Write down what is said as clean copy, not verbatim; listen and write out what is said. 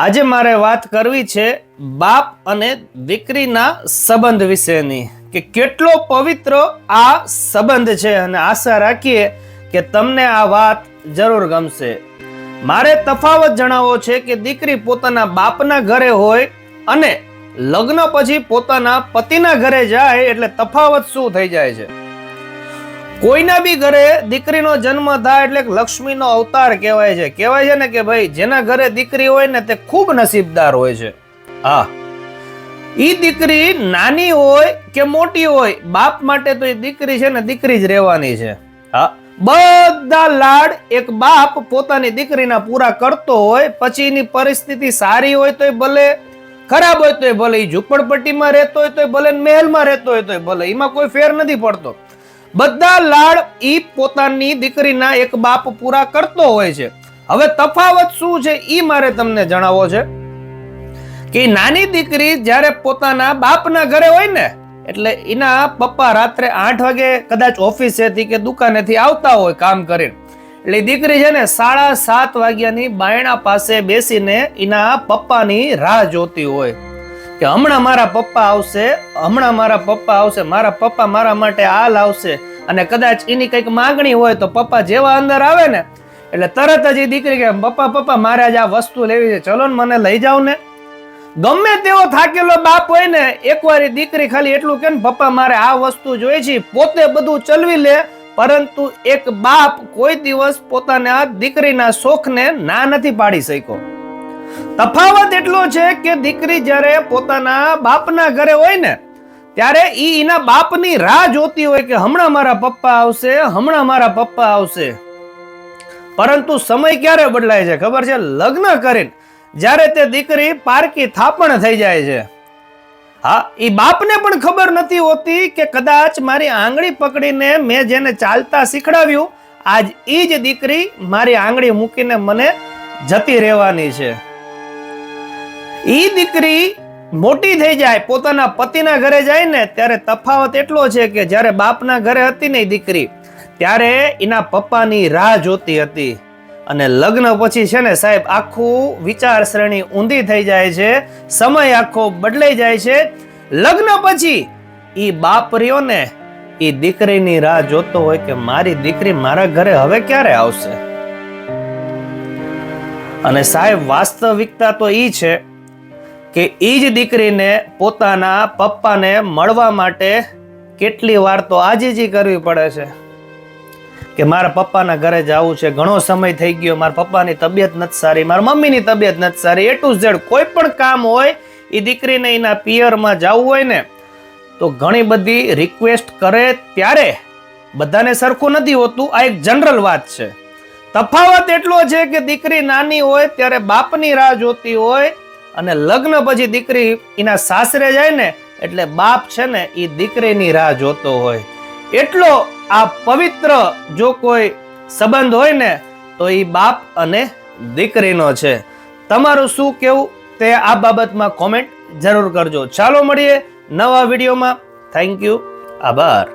આજે મારે વાત કરવી છે બાપ અને દીકરીના સંબંધ વિશેની કે કેટલો પવિત્ર આ સંબંધ છે અને આશા રાખીએ કે તમને આ વાત જરૂર ગમશે. મારે તફાવત જણાવવો છે કે દીકરી પોતાના બાપના ઘરે હોય અને લગ્ન પછી પોતાના પતિના ઘરે જાય એટલે તફાવત શું થઈ જાય છે. કોઈના બી ઘરે દીકરીનો જન્મ થાય એટલે લક્ષ્મીનો અવતાર કહેવાય છે. કહેવાય છે ને કે ભાઈ જેના ઘરે દીકરી હોય ને તે ખૂબ નસીબદાર હોય છે. હા, ઈ દીકરી નાની હોય કે મોટી હોય, બાપ માટે તો એ દીકરી છે ને દીકરી જ રહેવાની છે. હા, બધા લાડ એક બાપ પોતાની દીકરીના પૂરા કરતો હોય, પછી એની પરિસ્થિતિ સારી હોય તો ભલે, ખરાબ હોય તો ભલે, એ ઝૂંપડપટ્ટીમાં રહેતો હોય તો ભલે, મહેલમાં રહેતો હોય તો ભલે, એમાં કોઈ ફેર નથી પડતો. બધા લાડ ઈ પોતાની દીકરીના એક બાપ પૂરા કરતો હોય છે. હવે તફાવત શું છે ઈ મારે તમને જણાવવો છે કે નાની દીકરી જ્યારે પોતાના બાપના ઘરે હોય ને એટલે એના પપ્પા રાત્રે 8 વાગે કદાચ ઓફિસેથી કે દુકાનેથી આવતા હોય કામ કરીને, એટલે દીકરી છે ને 7:30 વાગ્યાની બાયણા પાસે બેસીને એના પપ્પાની રાહ જોતી હોય કે હમણાં મારા પપ્પા આવશે, હમણાં મારા પપ્પા આવશે, મારા પપ્પા મારા માટે આ લાવશે. અને કદાચ એની કંઈક માંગણી હોય તો પપ્પા જેવા અંદર આવે ને એટલે તરત જ એ દીકરી કે પપ્પા મારે આજે આ વસ્તુ લેવી છે, ચલો ને મને લઈ જાવ ને. ગમે તેવો થાકેલો બાપ હોય ને એકવાર દીકરી ખાલી એટલું કે પપ્પા મારે આ વસ્તુ જોઈએ છે, પોતે બધું ચલવી લે. પરંતુ એક બાપ કોઈ દિવસ પોતાના દીકરીના શોખને ના નથી પાડી શક્યો. તફાવત એટલો છે કે દીકરી જ્યારે પોતાના બાપના ઘરે હોય ને ત્યારે ઈ એના બાપની રાહ જોતી હોય કે હમણાં મારા પપ્પા આવશે, હમણાં મારા પપ્પા આવશે. પરંતુ સમય ક્યારે બદલાય છે ખબર છે? લગ્ન કરીને જ્યારે તે દીકરી પારકી થાપણ થઈ જાય છે. હા, એ બાપને પણ ખબર નથી હોતી કે કદાચ મારી આંગળી પકડીને મેં જેને ચાલતા શીખડાવ્યું આજ ઈ જ દીકરી મારી આંગળી મૂકીને મને જતી રહેવાની છે. ઈ દીકરી મોટી થઈ જાય, પોતાના પતિના ઘરે જાય ને ત્યારે તફાવત એટલો છે કે જ્યારે બાપના ઘરે હતી ને દીકરી ત્યારે એના પપ્પાની રાહ જોતી હતી, અને લગ્ન પછી છે ને સાહેબ આખું વિચાર શ્રેણી ઊંધી થઈ જાય છે, સમય આખો બદલાઈ જાય છે. લગ્ન પછી ઈ બાપ રહ્યો ને ઈ દીકરીની રાહ જોતો હોય કે મારી દીકરી મારા ઘરે હવે ક્યારે આવશે. અને સાહેબ વાસ્તવિકતા તો ઈ છે કે ઈ જ દીકરીને પોતાના પપ્પાને મળવા માટે કેટલી વાર તો આજીજી કરવી પડે છે કે મારા પપ્પાના ઘરે જવું છે, ઘણો સમય થઈ ગયો, મારા પપ્પાની તબિયત નથી સારી, મારા મમ્મીની તબિયત નથી સારી, A to Z કોઈ પણ કામ હોય એ દીકરીને એના પિયરમાં જવું હોય ને તો ઘણી બધી રિક્વેસ્ટ કરે. ત્યારે બધાને સરખું નથી હોતું, આ એક જનરલ વાત છે. તફાવત એટલો છે કે દીકરી નાની હોય ત્યારે બાપની રાહ જોતી હોય અને લગ્ન પછી દીકરી એના સાસરે જાય ને એટલે બાપ છે ને એ દીકરીની રાહ જોતો હોય. એટલો આ પવિત્ર જો કોઈ સંબંધ હોય ને તો એ બાપ અને દીકરીનો છે. તમારું શું કેવું તે આ બાબતમાં કોમેન્ટ જરૂર કરજો. ચાલો મળીએ નવા વિડીયોમાં. થેન્ક યુ, આભાર.